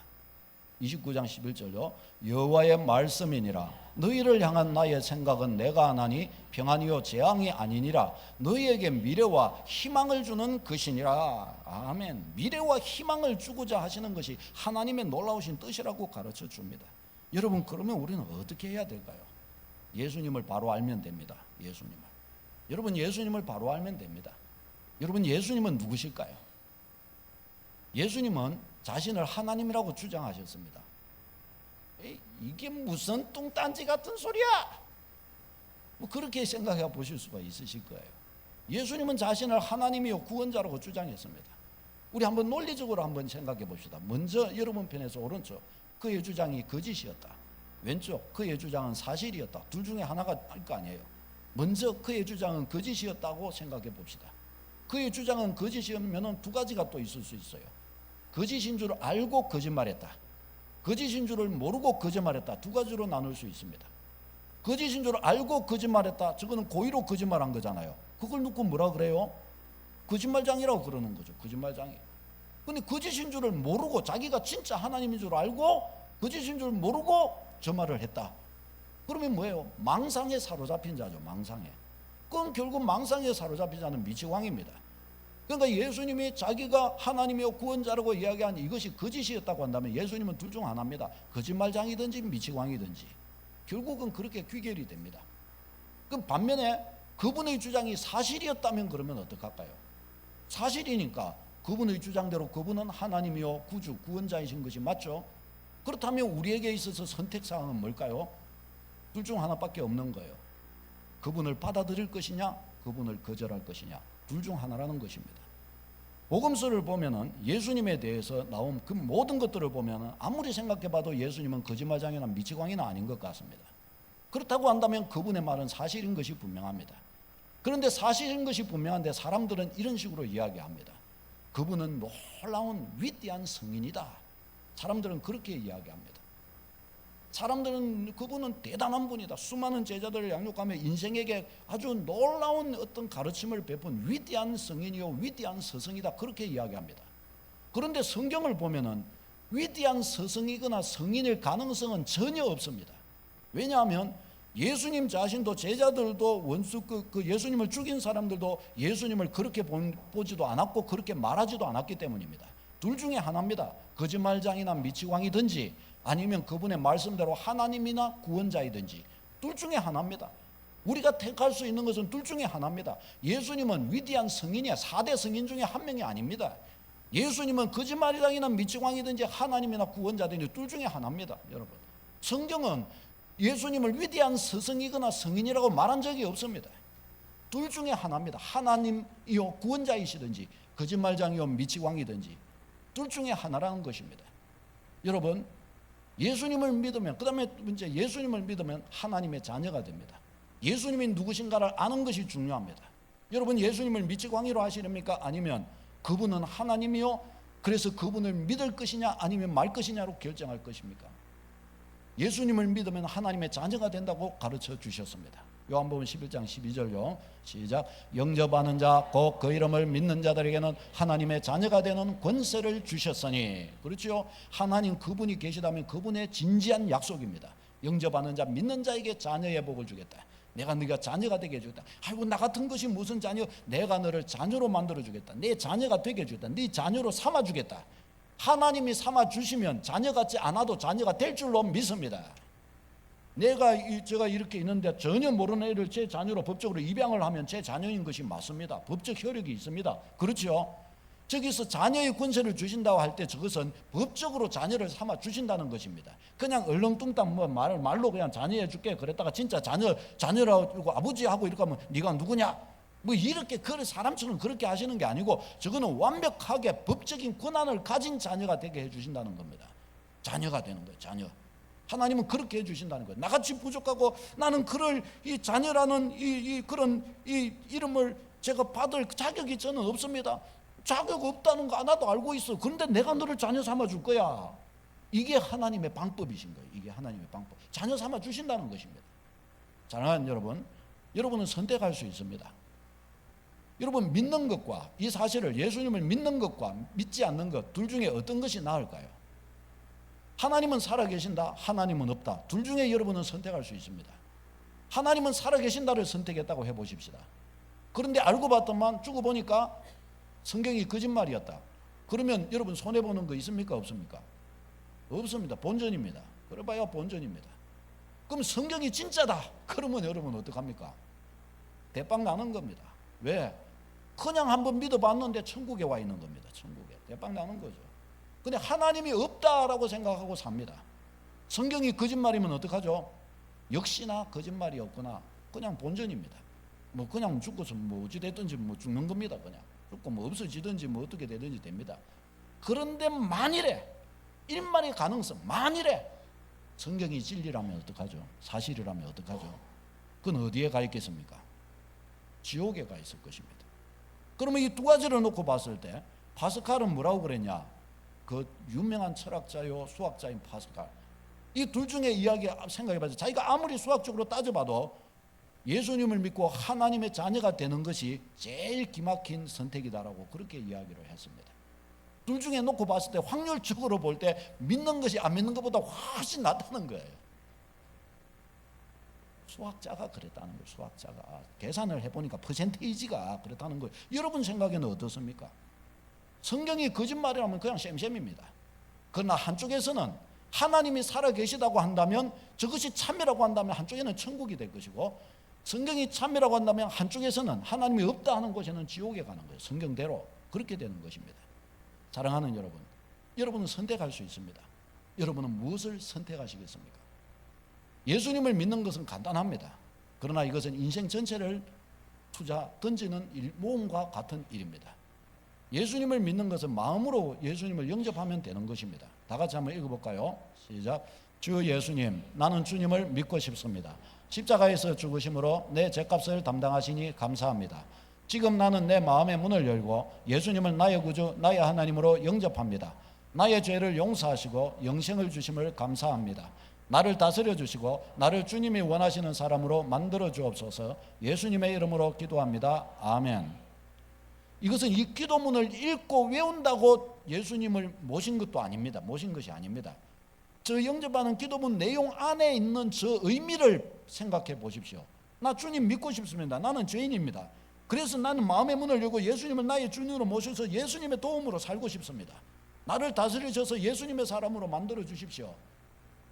29장 11절요. 여호와의 말씀이니라. 너희를 향한 나의 생각은 내가 하나니 평안이요 재앙이 아니니라. 너희에게 미래와 희망을 주는 것이니라. 아멘. 미래와 희망을 주고자 하시는 것이 하나님의 놀라우신 뜻이라고 가르쳐 줍니다. 여러분 그러면 우리는 어떻게 해야 될까요? 예수님을 바로 알면 됩니다. 여러분 예수님을 바로 알면 됩니다. 여러분 예수님은 누구실까요? 예수님은 자신을 하나님이라고 주장하셨습니다. 이게 무슨 뚱딴지 같은 소리야? 뭐 그렇게 생각해 보실 수가 있으실 거예요. 예수님은 자신을 하나님이요 구원자라고 주장했습니다. 우리 한번 논리적으로 한번 생각해 봅시다. 먼저 여러분 편에서 오른쪽, 그의 주장이 거짓이었다. 왼쪽, 그의 주장은 사실이었다. 둘 중에 하나가 할 거 아니에요. 먼저 그의 주장은 거짓이었다고 생각해 봅시다. 그의 주장은 거짓이면 두 가지가 또 있을 수 있어요. 거짓인 줄 알고 거짓말했다. 거짓인 줄을 모르고 거짓말했다. 두 가지로 나눌 수 있습니다. 거짓인 줄 알고 거짓말했다. 저거는 고의로 거짓말한 거잖아요. 그걸 놓고 뭐라 그래요? 거짓말장이라고 그러는 거죠. 거짓말장이. 근데 거짓인 줄을 모르고, 자기가 진짜 하나님인 줄 알고 거짓인 줄 모르고 저 말을 했다. 그러면 뭐예요? 망상에 사로잡힌 자죠. 망상에. 그건 결국 망상에 사로잡힌 자는 미치광입니다. 그러니까 예수님이 자기가 하나님이요 구원자라고 이야기한 이것이 거짓이었다고 한다면 예수님은 둘 중 하나입니다. 거짓말장이든지 미치광이든지. 결국은 그렇게 귀결이 됩니다. 그럼 반면에 그분의 주장이 사실이었다면 그러면 어떡할까요? 사실이니까 그분의 주장대로 그분은 하나님이요 구주 구원자이신 것이 맞죠? 그렇다면 우리에게 있어서 선택사항은 뭘까요? 둘 중 하나밖에 없는 거예요. 그분을 받아들일 것이냐, 그분을 거절할 것이냐. 둘 중 하나라는 것입니다. 복음서를 보면은 예수님에 대해서 나온 그 모든 것들을 보면은 아무리 생각해봐도 예수님은 거짓말장이나 미치광이나 아닌 것 같습니다. 그렇다고 한다면 그분의 말은 사실인 것이 분명합니다. 그런데 사실인 것이 분명한데 사람들은 이런 식으로 이야기합니다. 그분은 놀라운 위대한 성인이다. 사람들은 그렇게 이야기합니다. 사람들은 그분은 대단한 분이다. 수많은 제자들을 양육하며 인생에게 아주 놀라운 어떤 가르침을 베푼 위대한 성인이요 위대한 스승이다. 그렇게 이야기합니다. 그런데 성경을 보면은 위대한 스승이거나 성인일 가능성은 전혀 없습니다. 왜냐하면 예수님 자신도 제자들도 원수 그 예수님을 죽인 사람들도 예수님을 그렇게 보지도 않았고 그렇게 말하지도 않았기 때문입니다. 둘 중에 하나입니다. 거짓말장이나 미치광이든지 아니면 그분의 말씀대로 하나님이나 구원자이든지 둘 중에 하나입니다. 우리가 택할 수 있는 것은 둘 중에 하나입니다. 예수님은 위대한 성인이야. 4대 성인 중에 한 명이 아닙니다. 예수님은 거짓말이나 미치광이든지 하나님이나 구원자든지 둘 중에 하나입니다. 여러분, 성경은 예수님을 위대한 스승이거나 성인이라고 말한 적이 없습니다. 둘 중에 하나입니다. 하나님이요 구원자이시든지 거짓말장이요 미치광이든지 둘 중에 하나라는 것입니다. 여러분, 예수님을 믿으면, 그 다음에 문제, 예수님을 믿으면 하나님의 자녀가 됩니다. 예수님이 누구신가를 아는 것이 중요합니다. 여러분, 예수님을 미치광이로 하시렵니까? 아니면 그분은 하나님이요, 그래서 그분을 믿을 것이냐 아니면 말 것이냐로 결정할 것입니까? 예수님을 믿으면 하나님의 자녀가 된다고 가르쳐 주셨습니다. 요한복음 11장 12절요. 시작. 영접하는 자 곧 그 이름을 믿는 자들에게는 하나님의 자녀가 되는 권세를 주셨으니. 그렇죠? 하나님 그분이 계시다면 그분의 진지한 약속입니다. 영접하는 자 믿는 자에게 자녀의 복을 주겠다. 내가 네가 자녀가 되게 해주겠다. 아이고 나 같은 것이 무슨 자녀. 내가 너를 자녀로 만들어 주겠다. 내 자녀가 되게 해주겠다. 네 자녀로 삼아 주겠다. 하나님이 삼아 주시면 자녀 같지 않아도 자녀가 될 줄로 믿습니다. 제가 이렇게 있는데 전혀 모르는 애를 제 자녀로 법적으로 입양을 하면 제 자녀인 것이 맞습니다. 법적 효력이 있습니다. 그렇죠? 저기서 자녀의 권세를 주신다고 할 때 저것은 법적으로 자녀를 삼아 주신다는 것입니다. 그냥 얼렁뚱땅 말로 그냥 자녀해 줄게 그랬다가 진짜 자녀라고 아버지하고 이렇게 하면 네가 누구냐? 뭐 이렇게 사람처럼 그렇게 하시는 게 아니고 저거는 완벽하게 법적인 권한을 가진 자녀가 되게 해주신다는 겁니다. 자녀가 되는 거예요. 자녀. 하나님은 그렇게 해주신다는 거예요. 나같이 부족하고 나는 그럴 이 자녀라는 그런 이름을 제가 받을 자격이 저는 없습니다. 자격 없다는 거 나도 알고 있어. 그런데 내가 너를 자녀 삼아 줄 거야. 이게 하나님의 방법이신 거예요. 이게 하나님의 방법. 자녀 삼아 주신다는 것입니다. 사랑하는 여러분, 여러분은 선택할 수 있습니다. 여러분, 믿는 것과 이 사실을, 예수님을 믿는 것과 믿지 않는 것 둘 중에 어떤 것이 나을까요? 하나님은 살아계신다, 하나님은 없다. 둘 중에 여러분은 선택할 수 있습니다. 하나님은 살아계신다를 선택했다고 해보십시다. 그런데 알고 봤더만 죽어보니까 성경이 거짓말이었다. 그러면 여러분 손해보는 거 있습니까? 없습니까? 없습니다. 본전입니다. 그래봐야 본전입니다. 그럼 성경이 진짜다. 그러면 여러분 어떡합니까? 대빵 나는 겁니다. 왜? 그냥 한번 믿어봤는데 천국에 와 있는 겁니다. 천국에. 대빵 나는 거죠. 근데 하나님이 없다라고 생각하고 삽니다. 성경이 거짓말이면 어떡하죠? 역시나 거짓말이었구나. 그냥 본전입니다. 뭐 그냥 죽고서 뭐 어찌 됐든지 뭐 죽는 겁니다. 그냥 죽고 뭐 없어지든지 뭐 어떻게 되든지 됩니다. 그런데 만일에 일만의 가능성, 만일에 성경이 진리라면 어떡하죠? 사실이라면 어떡하죠? 그건 어디에 가 있겠습니까? 지옥에 가 있을 것입니다. 그러면 이 두 가지를 놓고 봤을 때 파스칼은 뭐라고 그랬냐? 그 유명한 철학자요 수학자인 파스칼, 이 둘 중에 이야기 생각해봐서 자기가 아무리 수학적으로 따져봐도 예수님을 믿고 하나님의 자녀가 되는 것이 제일 기막힌 선택이다라고 그렇게 이야기를 했습니다. 둘 중에 놓고 봤을 때 확률적으로 볼 때 믿는 것이 안 믿는 것보다 훨씬 낫다는 거예요. 수학자가 그랬다는 거예요. 수학자가 계산을 해보니까 퍼센테이지가 그렇다는 거예요. 여러분 생각에는 어떻습니까? 성경이 거짓말이라면 그냥 셈셈입니다. 그러나 한쪽에서는 하나님이 살아계시다고 한다면 저것이 참이라고 한다면 한쪽에는 천국이 될 것이고, 성경이 참이라고 한다면 한쪽에서는 하나님이 없다 하는 곳에는 지옥에 가는 거예요. 성경대로 그렇게 되는 것입니다. 사랑하는 여러분, 여러분은 선택할 수 있습니다. 여러분은 무엇을 선택하시겠습니까? 예수님을 믿는 것은 간단합니다. 그러나 이것은 인생 전체를 던지는 모험과 같은 일입니다. 예수님을 믿는 것은 마음으로 예수님을 영접하면 되는 것입니다. 다 같이 한번 읽어볼까요? 시작. 주 예수님, 나는 주님을 믿고 싶습니다. 십자가에서 죽으심으로 내 죄값을 담당하시니 감사합니다. 지금 나는 내 마음의 문을 열고 예수님을 나의 구주, 나의 하나님으로 영접합니다. 나의 죄를 용서하시고 영생을 주심을 감사합니다. 나를 다스려 주시고 나를 주님이 원하시는 사람으로 만들어 주옵소서. 예수님의 이름으로 기도합니다. 아멘. 이것은 이 기도문을 읽고 외운다고 예수님을 모신 것도 아닙니다. 모신 것이 아닙니다. 저 영접하는 기도문 내용 안에 있는 저 의미를 생각해 보십시오. 나 주님 믿고 싶습니다. 나는 죄인입니다. 그래서 나는 마음의 문을 열고 예수님을 나의 주님으로 모셔서 예수님의 도움으로 살고 싶습니다. 나를 다스리셔서 예수님의 사람으로 만들어 주십시오.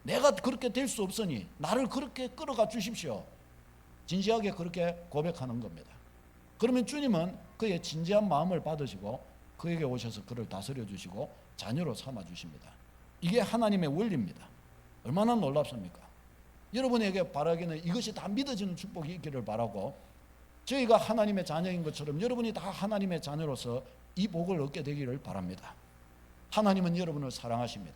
내가 그렇게 될 수 없으니 나를 그렇게 끌어가 주십시오. 진지하게 그렇게 고백하는 겁니다. 그러면 주님은 그의 진지한 마음을 받으시고 그에게 오셔서 그를 다스려 주시고 자녀로 삼아 주십니다. 이게 하나님의 원리입니다. 얼마나 놀랍습니까? 여러분에게 바라기는 이것이 다 믿어지는 축복이 있기를 바라고, 저희가 하나님의 자녀인 것처럼 여러분이 다 하나님의 자녀로서 이 복을 얻게 되기를 바랍니다. 하나님은 여러분을 사랑하십니다.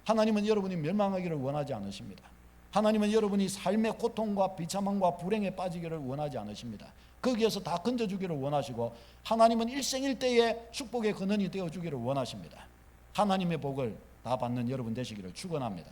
하나님은 여러분이 멸망하기를 원하지 않으십니다. 하나님은 여러분이 삶의 고통과 비참함과 불행에 빠지기를 원하지 않으십니다. 거기에서 다 건져주기를 원하시고, 하나님은 일생일대의 축복의 근원이 되어주기를 원하십니다. 하나님의 복을 다 받는 여러분 되시기를 축원합니다.